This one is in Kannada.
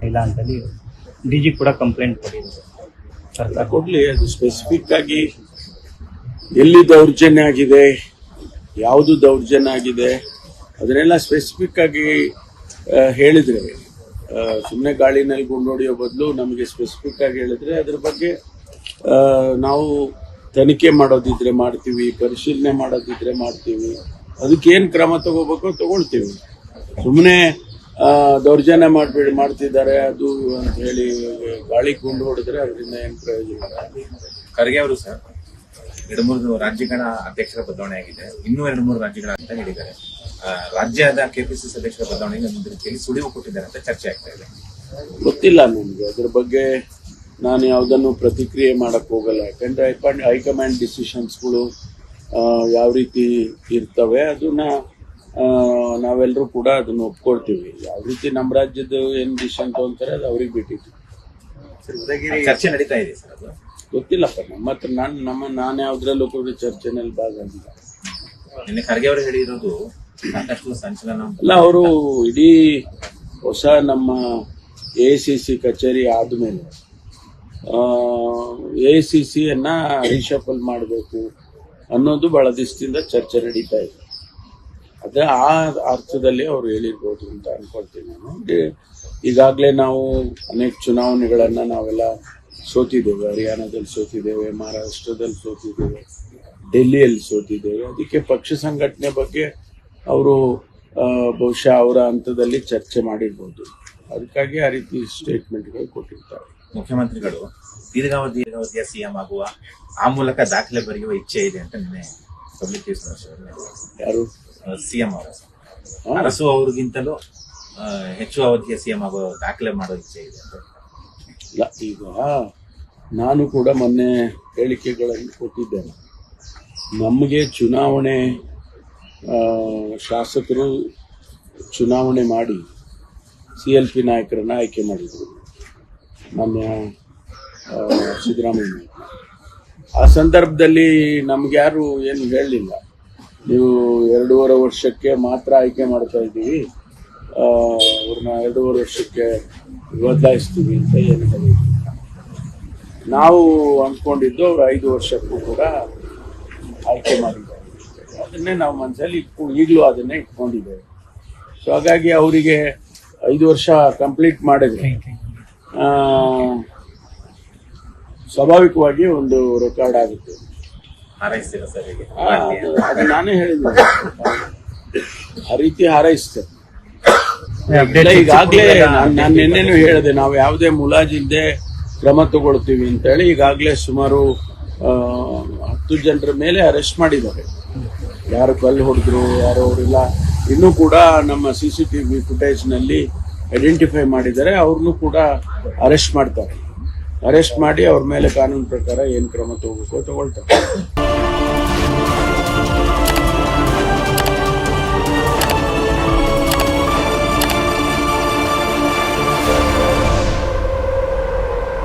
ಮಾಡಿಲ್ಲ ಅಂತೇಳಿ ಡಿಜಿ ಕೂಡ ಕಂಪ್ಲೇಂಟ್ ಕೊಟ್ಟಿದ್ದಾರೆ. ಸರ್ಕಾರ ಕೊಡ್ಲಿ, ಅದು ಸ್ಪೆಸಿಫಿಕ್ ಆಗಿ ಎಲ್ಲಿ ದೌರ್ಜನ್ಯ ಆಗಿದೆ, ಯಾವುದು ದೌರ್ಜನ್ಯ ಆಗಿದೆ ಅದನ್ನೆಲ್ಲ ಸ್ಪೆಸಿಫಿಕ್ ಆಗಿ ಹೇಳಿದ್ರೆ, ಸುಮ್ಮನೆ ಗಾಳಿನಲ್ಲಿ ಗುಂಡೊಡೆಯೋ ಬದಲು ನಮಗೆ ಸ್ಪೆಸಿಫಿಕ್ ಆಗಿ ಹೇಳಿದ್ರೆ ಅದ್ರ ಬಗ್ಗೆ ನಾವು ತನಿಖೆ ಮಾಡೋದಿದ್ರೆ ಮಾಡ್ತೀವಿ, ಪರಿಶೀಲನೆ ಮಾಡೋದಿದ್ರೆ ಮಾಡ್ತೀವಿ, ಅದಕ್ಕೇನು ಕ್ರಮ ತಗೋಬೇಕೋ ತಗೊಳ್ತೀವಿ. ಸುಮ್ಮನೆ ದೌರ್ಜನ್ಯ ಮಾಡ್ತಿದ್ದಾರೆ ಅದು ಅಂತ ಹೇಳಿ ಗಾಳಿ ಗುಂಡು ಹೊಡೆದ್ರೆ ಅದರಿಂದ ಏನು ಪ್ರಯೋಜನ ಇಲ್ಲ. ಖರ್ಗೆ ಅವರು ಸರ್ 2-3 ರಾಜ್ಯಗಳ ಅಧ್ಯಕ್ಷರ ಬದಲಾವಣೆ ಆಗಿದೆ, ಇನ್ನೂ 2-3 ರಾಜ್ಯಗಳ ಅಂತ ಹೇಳಿದ್ದಾರೆ. ರಾಜ್ಯದ ಕೆಪಿಸಿಸಿ ಅಧ್ಯಕ್ಷರ ಬದಲಾವಣೆಗೆ ಒಂದು ರೀತಿಯಲ್ಲಿ ಸುಳಿವು ಕೊಟ್ಟಿದ್ದಾರೆ ಅಂತ ಚರ್ಚೆ ಆಗ್ತಾ ಇದೆ. ಗೊತ್ತಿಲ್ಲ ನನಗೆ ಅದ್ರ ಬಗ್ಗೆ, ನಾನು ಯಾವುದನ್ನು ಪ್ರತಿಕ್ರಿಯೆ ಮಾಡಕ್ ಹೋಗಲ್ಲ. ಯಾಕಂದ್ರೆ ಹೈಕಮಾಂಡ್ ಡಿಸಿಷನ್ಸ್ಗಳು ಯಾವ ರೀತಿ ಇರ್ತವೆ ಅದನ್ನ ನಾವೆಲ್ಲರೂ ಕೂಡ ಅದನ್ನ ಒಪ್ಕೊಳ್ತೀವಿ. ಯಾವ ರೀತಿ ನಮ್ಮ ರಾಜ್ಯದ ಏನ್ ಡಿಸಿಷನ್ ತಗೊಂತಾರೆ ಅದು ಅವ್ರಿಗೆ ಬಿಟ್ಟಿದ್ದು. ಚರ್ಚೆ ನಡೀತಾ ಇದೆ ಸರ್, ಅದು ಗೊತ್ತಿಲ್ಲಪ್ಪ. ನಮ್ಮ ಹತ್ರ ನಾನು ಯಾವ್ದ್ರಲ್ಲೂ ಕೂಡ ಚರ್ಚೆನಲ್ಲಿ ಭಾಗವಹಿಸಿಲ್ಲ. ನಿನ್ನೆ ಖರ್ಗೆ ಅವರು ಹೇಳಿರೋದು ಸಾಕಷ್ಟು ಸಂಚಲನ ಅಲ್ಲ. ಅವರು ಇಡೀ ಹೊಸ ನಮ್ಮ AICC ಕಚೇರಿ ಆದ್ಮೇಲೆ AICCಯನ್ನ ರೀಶಫಲ್ ಮಾಡಬೇಕು ಅನ್ನೋದು ಬಹಳ ದಿವಸದಿಂದ ಚರ್ಚೆ ನಡೀತಾ ಇದೆ. ಅದೇ ಆ ಅರ್ಥದಲ್ಲಿ ಅವರು ಹೇಳಿರ್ಬೋದು ಅಂತ ಅನ್ಕೊಳ್ತೀನಿ ನಾನು. ಈಗಾಗಲೇ ನಾವು ಅನೇಕ ಚುನಾವಣೆಗಳನ್ನ ನಾವೆಲ್ಲ ಸೋತಿದ್ದೇವೆ. ಹರಿಯಾಣದಲ್ಲಿ ಸೋತಿದ್ದೇವೆ, ಮಹಾರಾಷ್ಟ್ರದಲ್ಲಿ ಸೋತಿದ್ದೇವೆ, ಡೆಲ್ಲಿಯಲ್ಲಿ ಸೋತಿದ್ದೇವೆ. ಅದಕ್ಕೆ ಪಕ್ಷ ಸಂಘಟನೆ ಬಗ್ಗೆ ಅವರು ಬಹುಶಃ ಅವರ ಹಂತದಲ್ಲಿ ಚರ್ಚೆ ಮಾಡಿರ್ಬೋದು. ಅದಕ್ಕಾಗಿ ಆ ರೀತಿ ಸ್ಟೇಟ್ಮೆಂಟ್ಗಳು ಕೊಟ್ಟಿರ್ತಾರೆ. ಮುಖ್ಯಮಂತ್ರಿಗಳು ದೀರ್ಘಾವಧಿಯ CM ಆಗುವ, ಆ ಮೂಲಕ ದಾಖಲೆ ಬರೆಯುವ ಇಚ್ಛೆ ಇದೆ ಅಂತ ನಿನ್ನೆ ಪಬ್ಲಿಕ್ ಯಾರು CM ಅವರು ಅರಸು ಅವ್ರಿಗಿಂತಲೂ ಹೆಚ್ಚು ಅವಧಿಯ CM ಆಗುವ ದಾಖಲೆ ಮಾಡೋ ಇಚ್ಛೆ ಇದೆ ಅಂತ. ಇಲ್ಲ, ಈಗ ನಾನು ಕೂಡ ಮೊನ್ನೆ ಹೇಳಿಕೆಗಳನ್ನು ಕೊಟ್ಟಿದ್ದೇನೆ. ನಮಗೆ ಚುನಾವಣೆ ಶಾಸಕರು ಚುನಾವಣೆ ಮಾಡಿ CLP ನಾಯಕರನ್ನ ಆಯ್ಕೆ ಮಾಡಿದರು ಮಾನ್ಯ ಸಿದ್ದರಾಮಯ್ಯ. ಆ ಸಂದರ್ಭದಲ್ಲಿ ನಮ್ಗೆ ಯಾರು ಏನು ಹೇಳಲಿಲ್ಲ, ನೀವು 2.5 ವರ್ಷಕ್ಕೆ ಮಾತ್ರ ಆಯ್ಕೆ ಮಾಡ್ತಾ ಇದ್ದೀವಿ, ಅವ್ರನ್ನ 2.5 ವರ್ಷಕ್ಕೆ ಬದಲಾಯಿಸ್ತೀವಿ ಅಂತ ಏನು ಹೇಳಿಲ್ಲ. ನಾವು ಅಂದ್ಕೊಂಡಿದ್ದು ಅವ್ರು 5 ವರ್ಷಕ್ಕೂ ಕೂಡ ಆಯ್ಕೆ ಮಾಡಿದ್ದಾರೆ. ಅದನ್ನೇ ನಾವು ಮನಸ್ಸಲ್ಲಿ ಈಗಲೂ ಅದನ್ನೇ ಇಟ್ಕೊಂಡಿದ್ದೇವೆ. ಸೊ ಹಾಗಾಗಿ ಅವರಿಗೆ 5 ವರ್ಷ ಕಂಪ್ಲೀಟ್ ಮಾಡಿದ್ರೆ ಸ್ವಾಭಾವಿಕವಾಗಿ ಒಂದು ರೆಕಾರ್ಡ್ ಆಗುತ್ತೆ. ಅದು ನಾನೇ ಹೇಳಿದ್ದೆ, ಆ ರೀತಿ ಹಾರೈಸ್ತೇನೆ. ಈಗಾಗಲೇ ನಾನು ನಿನ್ನೆನೂ ಹೇಳಿದೆ, ನಾವು ಯಾವುದೇ ಮುಲಾಜಿಲ್ಲದೆ ಕ್ರಮ ತಗೊಳ್ತೀವಿ ಅಂತ ಹೇಳಿ. ಈಗಾಗಲೇ ಸುಮಾರು 10 ಜನರ ಮೇಲೆ ಅರೆಸ್ಟ್ ಮಾಡಿದ್ದಾರೆ. ಯಾರು ಕಲ್ಲು ಹೊಡೆದ್ರು, ಯಾರು ಅವರೆಲ್ಲ ಇನ್ನೂ ಕೂಡ ನಮ್ಮ CCTV ಫುಟೇಜ್ನಲ್ಲಿ ಐಡೆಂಟಿಫೈ ಮಾಡಿದ್ದಾರೆ. ಅವ್ರನ್ನೂ ಕೂಡ ಅರೆಸ್ಟ್ ಮಾಡ್ತಾರೆ. ಅರೆಸ್ಟ್ ಮಾಡಿ ಅವ್ರ ಮೇಲೆ ಕಾನೂನು ಪ್ರಕಾರ ಏನು ಕ್ರಮ ತಗೋಬೇಕು ತಗೊಳ್ತಾರೆ.